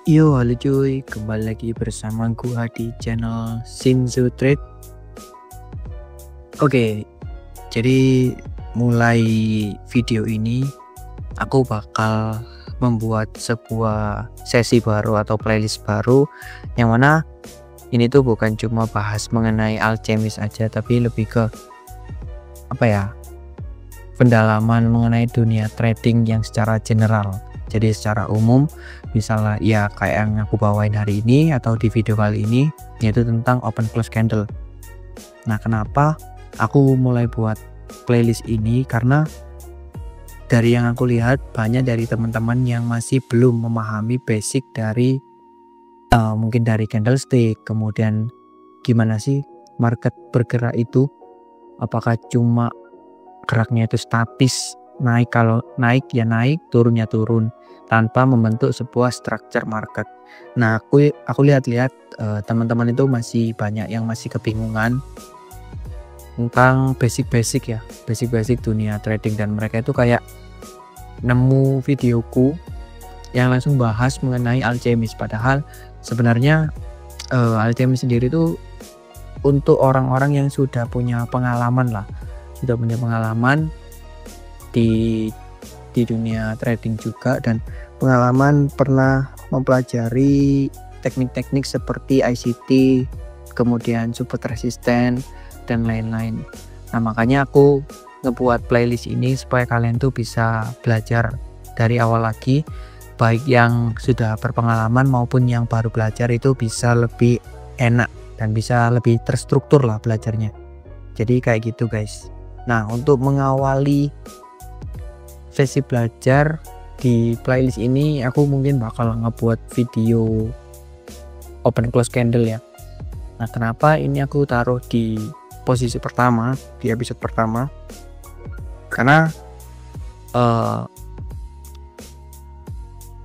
Yo, halo cuy, kembali lagi bersama gua di channel Shinzo Trade. Oke, jadi mulai video ini aku bakal membuat sebuah sesi baru atau playlist baru, yang mana ini tuh bukan cuma bahas mengenai alchemist aja, tapi lebih ke pendalaman mengenai dunia trading yang secara general. Jadi secara umum, misalnya ya kayak yang aku bawain hari ini atau di video kali ini, yaitu tentang open close candle. Nah, kenapa aku mulai buat playlist ini? Karena dari yang aku lihat, banyak dari teman-teman yang masih belum memahami basic dari mungkin dari candlestick, kemudian gimana sih market bergerak itu, apakah cuma geraknya itu statis, naik kalau naik ya naik, turun ya turun, tanpa membentuk sebuah structure market. Nah, aku lihat-lihat teman-teman itu masih banyak yang masih kebingungan tentang basic dunia trading, dan mereka itu kayak nemu videoku yang langsung bahas mengenai alchemist, padahal sebenarnya alchemist sendiri itu untuk orang-orang yang sudah punya pengalaman di dunia trading juga, dan pengalaman pernah mempelajari teknik-teknik seperti ICT, kemudian support resisten dan lain-lain. Nah, makanya aku ngebuat playlist ini supaya kalian tuh bisa belajar dari awal lagi, baik yang sudah berpengalaman maupun yang baru belajar itu bisa lebih enak dan bisa lebih terstruktur lah belajarnya. Jadi kayak gitu guys. Nah, untuk mengawali sesi belajar di playlist ini, aku mungkin bakal ngebuat video open close candle ya. Nah, kenapa ini aku taruh di posisi pertama, di episode pertama? Karena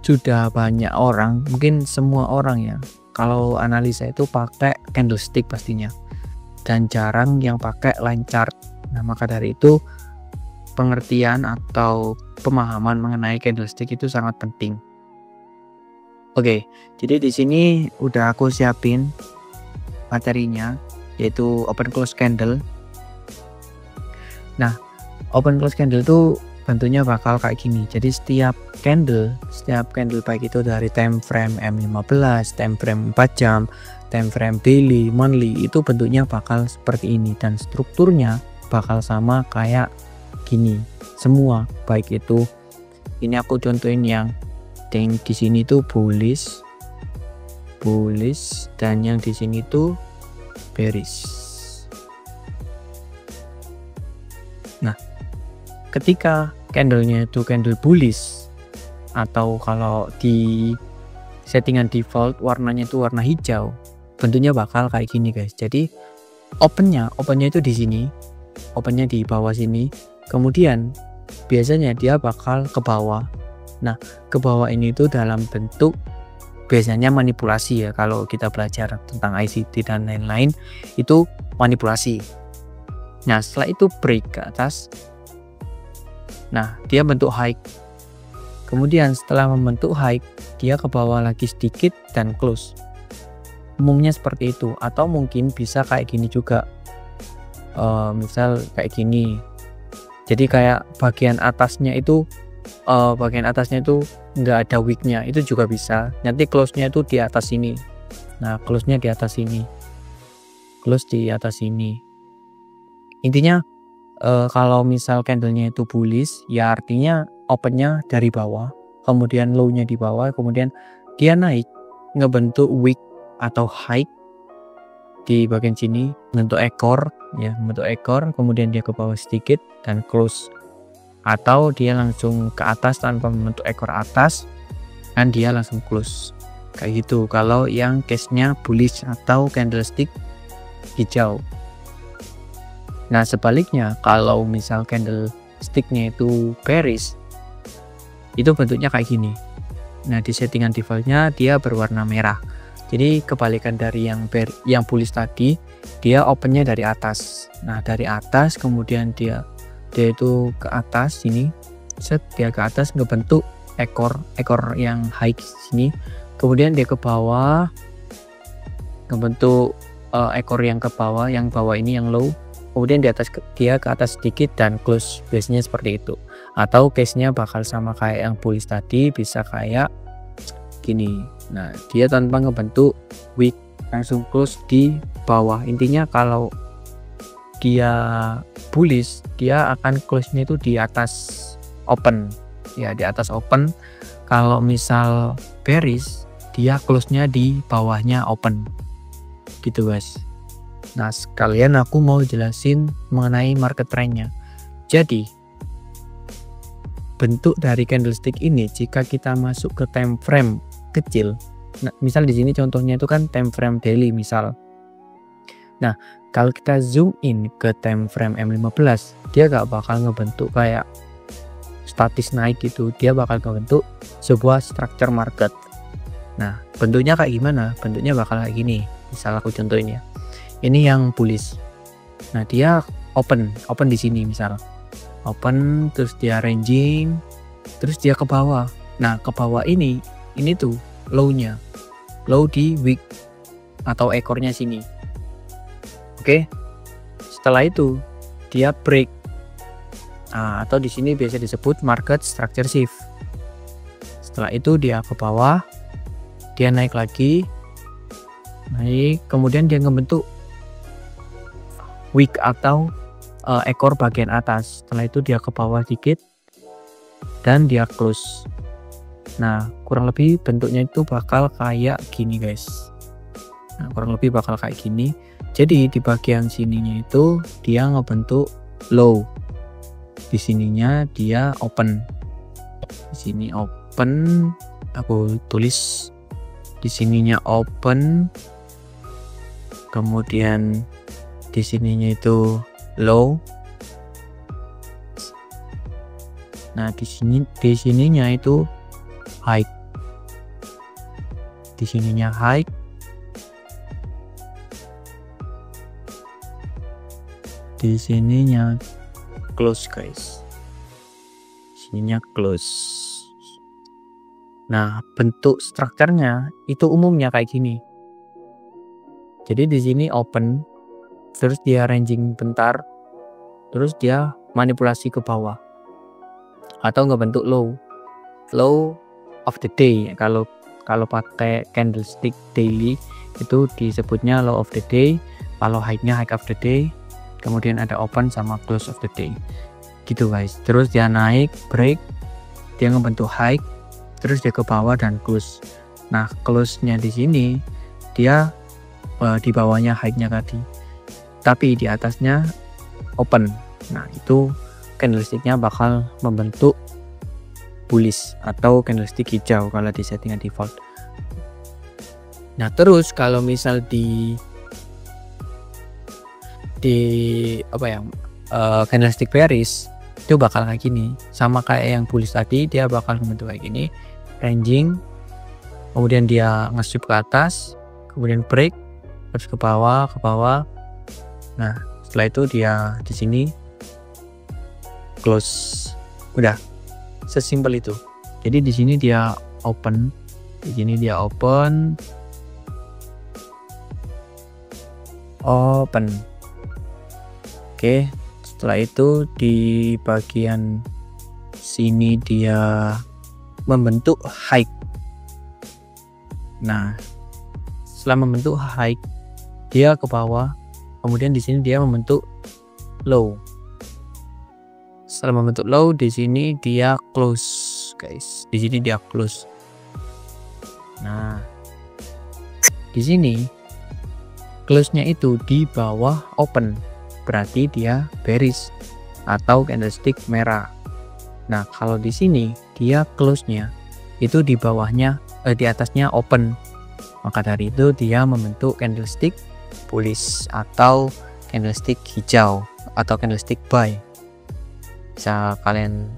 sudah banyak orang, mungkin semua orang ya, kalau analisa itu pakai candlestick pastinya, dan jarang yang pakai line chart. Nah, maka dari itu pengertian atau pemahaman mengenai candlestick itu sangat penting. Oke, jadi di sini udah aku siapin materinya, yaitu open close candle. Nah, open close candle itu bentuknya bakal kayak gini. Jadi setiap candle baik itu dari time frame M15, time frame 4 jam, time frame daily, monthly, itu bentuknya bakal seperti ini, dan strukturnya bakal sama kayak gini semua. Baik itu, ini aku contohin yang di sini tuh bullish, dan yang di sini tuh bearish. Nah, ketika candlenya itu candle bullish, atau kalau di settingan default warnanya itu warna hijau, bentuknya bakal kayak gini guys. Jadi opennya itu di sini, opennya di bawah sini, kemudian biasanya dia bakal ke bawah. Nah, ke bawah ini itu dalam bentuk biasanya manipulasi ya. Kalau kita belajar tentang ICT dan lain-lain, itu manipulasi. Nah, setelah itu break ke atas, nah dia bentuk high. Kemudian setelah membentuk high, dia ke bawah lagi sedikit dan close. Umumnya seperti itu, atau mungkin bisa kayak gini juga. Misal kayak gini. Jadi kayak bagian atasnya itu nggak ada wicknya, itu juga bisa. Nanti close-nya itu di atas sini. Nah, close-nya di atas sini, close di atas sini. Intinya kalau misal candlenya itu bullish, ya artinya opennya dari bawah, kemudian low-nya di bawah, kemudian dia naik ngebentuk wick atau high di bagian sini, bentuk ekor, kemudian dia ke bawah sedikit dan close. Atau dia langsung ke atas tanpa membentuk ekor atas, dan dia langsung close. Kayak gitu kalau yang case-nya bullish atau candlestick hijau. Nah, sebaliknya kalau misal candlesticknya itu bearish, itu bentuknya kayak gini. Nah, di settingan defaultnya dia berwarna merah. Jadi kebalikan dari yang bullish tadi, dia opennya dari atas. Nah, dari atas kemudian dia itu ke atas sini, dia ke atas ngebentuk ekor yang high sini, kemudian dia ke bawah ngebentuk ekor yang ke bawah, yang bawah ini yang low, kemudian dia ke atas sedikit dan close, biasanya seperti itu. Atau case nya bakal sama kayak yang bullish tadi, bisa kayak gini. Nah, dia tanpa ngebentuk wick langsung close di bawah. Intinya kalau dia bullish, dia akan close nya itu di atas open ya, di atas open. Kalau misal bearish, dia close nya di bawahnya open gitu guys. Nah, sekalian aku mau jelasin mengenai market trendnya. Jadi bentuk dari candlestick ini jika kita masuk ke time frame kecil, nah, misal di sini contohnya itu kan time frame daily misal. Nah, kalau kita zoom in ke time frame M15, dia gak bakal ngebentuk kayak statis naik gitu, dia bakal ngebentuk sebuah structure market. Nah, bentuknya kayak gimana? Bentuknya bakal kayak gini. Misal aku contohin ya. Ini yang bullish. Nah, dia open di sini misal. Open, terus dia ranging, terus dia ke bawah. Nah, ke bawah ini tuh low-nya. Low di wick atau ekornya sini. Oke. Setelah itu dia break. Nah, atau di sini biasa disebut market structure shift. Setelah itu dia ke bawah, dia naik lagi. Naik, kemudian dia ngebentuk wick atau ekor bagian atas. Setelah itu dia ke bawah dikit dan dia close. Nah, kurang lebih bentuknya itu bakal kayak gini guys. Nah, kurang lebih bakal kayak gini. Jadi di bagian sininya itu dia ngebentuk low, di sininya dia open. Di sini open, aku tulis di sininya open, kemudian di sininya itu low. Nah, di sininya itu high. Di sininya high. Di sininya close guys. Sininya close. Nah, bentuk strukturnya itu umumnya kayak gini. Jadi di sini open, terus dia ranging bentar, terus dia manipulasi ke bawah atau ngebentuk low of the day. Kalau pakai candlestick daily itu disebutnya low of the day. Kalau high-nya high of the day, kemudian ada open sama close of the day gitu guys. Terus dia naik, break, dia ngebentuk high, terus dia ke bawah dan close. Nah, close-nya di sini dia di bawahnya high-nya tadi, tapi di atasnya open. Nah, itu candlestick-nya bakal membentuk bullish atau candlestick hijau kalau di settingan default. Nah, terus kalau misal di candlestick bearish itu bakal kayak gini, sama kayak yang bullish tadi, dia bakal membentuk kayak gini, ranging, kemudian dia nge-sweep ke atas, kemudian break, terus ke bawah. Nah, setelah itu dia di sini close. Udah, sesimpel itu. Jadi di sini dia open, di sini dia open. Oke, setelah itu di bagian sini dia membentuk high. Nah, setelah membentuk high, dia ke bawah, kemudian di sini dia membentuk low. Setelah membentuk low, di sini dia close, guys. Di sini dia close. Nah, di sini close-nya itu di bawah open, berarti dia bearish atau candlestick merah. Nah, kalau di sini dia close-nya itu di bawahnya, di atasnya open, maka dari itu dia membentuk candlestick bullish atau candlestick hijau atau candlestick buy. Bisa kalian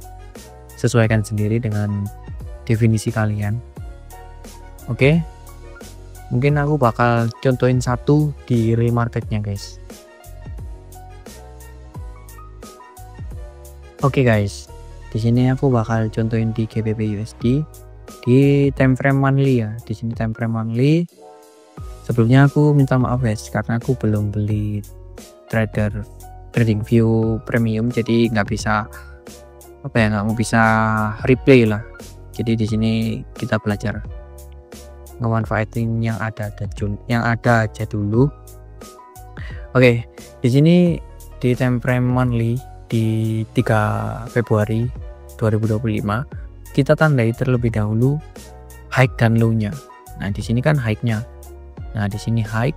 sesuaikan sendiri dengan definisi kalian. Oke, mungkin aku bakal contohin satu di real marketnya guys. Oke guys, di sini aku bakal contohin di GBP USD. di time frame monthly ya. Di sini time frame monthly. Sebelumnya aku minta maaf guys karena aku belum beli TradingView Premium, jadi nggak bisa nggak bisa replay lah. Jadi di sini kita belajar ngemanfaatin yang ada aja dulu. Oke, di sini di time frame monthly di 3 Februari 2025 kita tandai terlebih dahulu high dan low-nya. Nah, di sini kan high-nya. Nah, di sini high,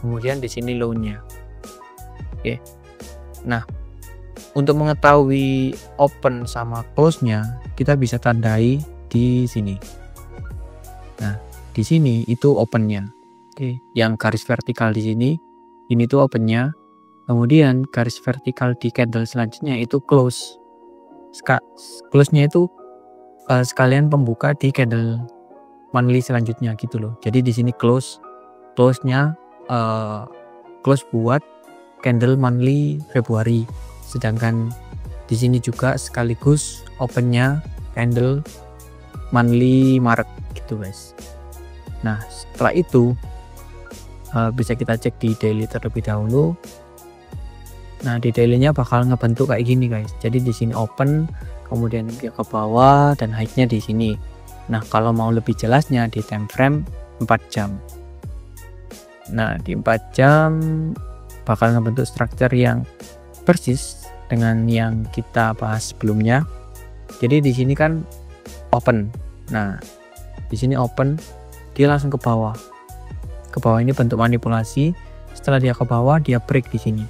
kemudian di sini low-nya. Oke. Nah, untuk mengetahui open sama close-nya, kita bisa tandai di sini. Nah, di sini itu open-nya. Oke, yang garis vertikal di sini ini tuh open-nya. Kemudian garis vertikal di candle selanjutnya itu close. Close-nya itu sekalian pembuka di candle monthly selanjutnya gitu loh. Jadi di sini close-nya close buat candle monthly Februari. Sedangkan di sini juga sekaligus open-nya candle monthly Maret gitu guys. Nah, setelah itu bisa kita cek di daily terlebih dahulu. Nah, di daily-nya bakal ngebentuk kayak gini guys. Jadi di sini open, kemudian dia ke bawah dan high-nya di sini. Nah, kalau mau lebih jelasnya di time frame 4 jam. Nah, di 4 jam bakal ngebentuk structure yang persis dengan yang kita bahas sebelumnya. Jadi di sini kan open. Nah, di sini open, dia langsung ke bawah. Ke bawah ini bentuk manipulasi. Setelah dia ke bawah, dia break di sini.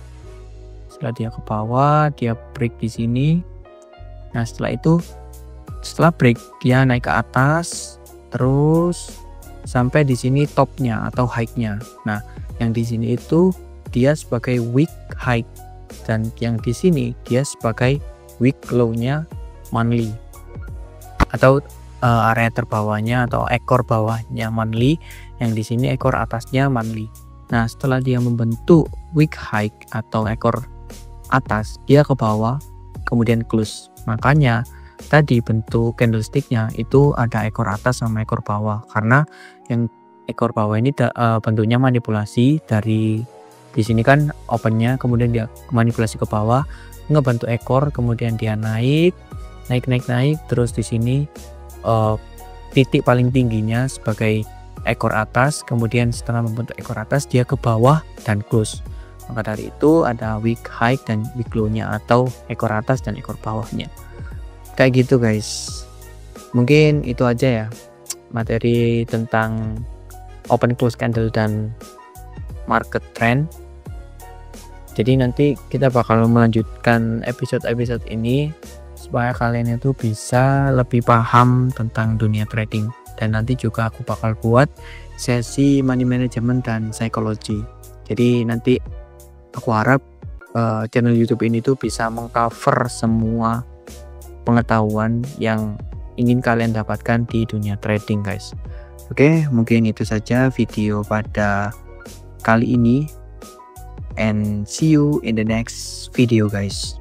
Setelah dia ke bawah, dia break di sini. Nah, setelah break dia naik ke atas, terus sampai di sini topnya atau high-nya. Nah, yang di sini itu dia sebagai wick high dan yang di sini dia sebagai wick low-nya monthly atau area terbawahnya atau ekor bawahnya monthly, yang di sini ekor atasnya monthly. Nah, setelah dia membentuk wick high atau ekor atas, dia ke bawah kemudian close. Makanya tadi bentuk candlesticknya itu ada ekor atas sama ekor bawah, karena yang ekor bawah ini bentuknya manipulasi dari di sini kan opennya, kemudian dia manipulasi ke bawah ngebentuk ekor, kemudian dia naik terus di sini titik paling tingginya sebagai ekor atas, kemudian setelah membentuk ekor atas dia ke bawah dan close. Maka dari itu ada wick high dan wick low-nya atau ekor atas dan ekor bawahnya. Kayak gitu guys. Mungkin itu aja ya materi tentang open close candle dan market trend. Jadi nanti kita bakal melanjutkan episode ini supaya kalian itu bisa lebih paham tentang dunia trading. Dan nanti juga aku bakal buat sesi money management dan psychology. Jadi nanti aku harap channel YouTube ini tuh bisa mengcover semua pengetahuan yang ingin kalian dapatkan di dunia trading guys. Oke, mungkin itu saja video pada kali ini, and see you in the next video guys.